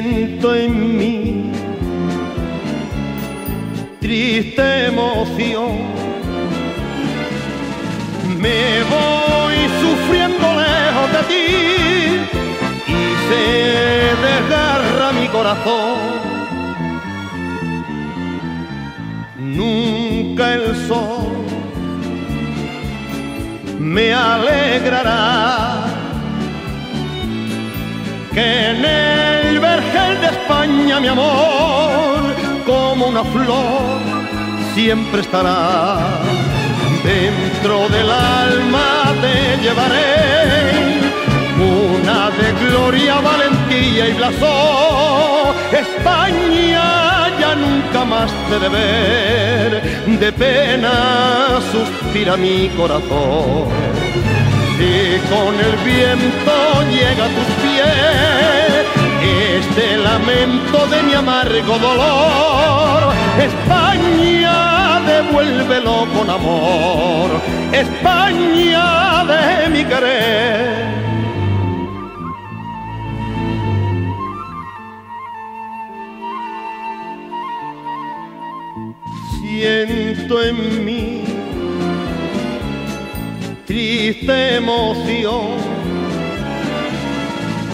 Siento en mí triste emoción, me voy sufriendo lejos de ti y se desgarra mi corazón. Nunca el sol me alegrará, que en el vergel de España mi amor como una flor siempre estará. Dentro del alma te llevaré una de gloria, valentía y blasón. España ya nunca más te he de ver, de pena suspira mi corazón. Si con el viento llega a tus pies este lamento de mi amargo dolor, España, devuélvelo con amor, España de mi querer. Siento en mí triste emoción,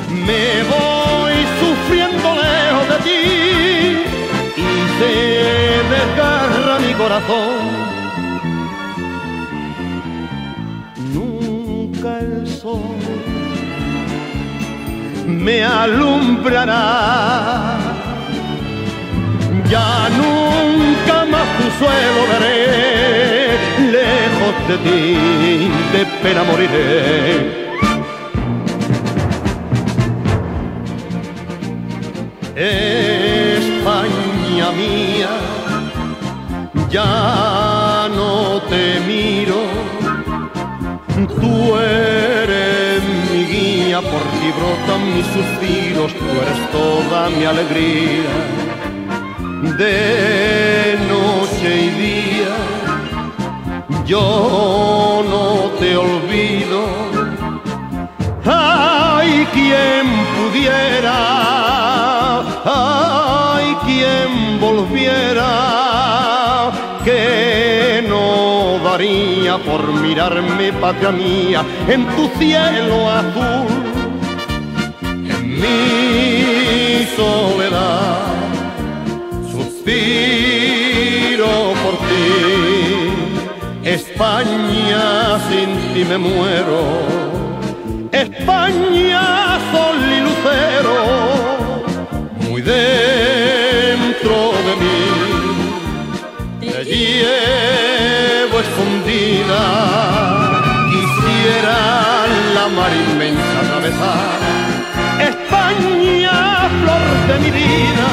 me voy sufriendo lejos de ti y se desgarra mi corazón. Nunca el sol me alumbrará, ya nunca más tu suelo veré, lejos de ti de pena moriré. España mía, ya no te miro, tú eres mi guía, por ti brotan mis suspiros, tú eres toda mi alegría. De noche y día yo no te olvido. Ay, quien pudiera, ay, quien volviera, que no daría por mirarme, patria mía, en tu cielo azul, en mi soledad. Suspiro por ti, España, sin ti me muero. España, sol y lucero, muy dentro de mí, te llevo escondida. Quisiera la mar inmensa atravesar, España, flor de mi vida.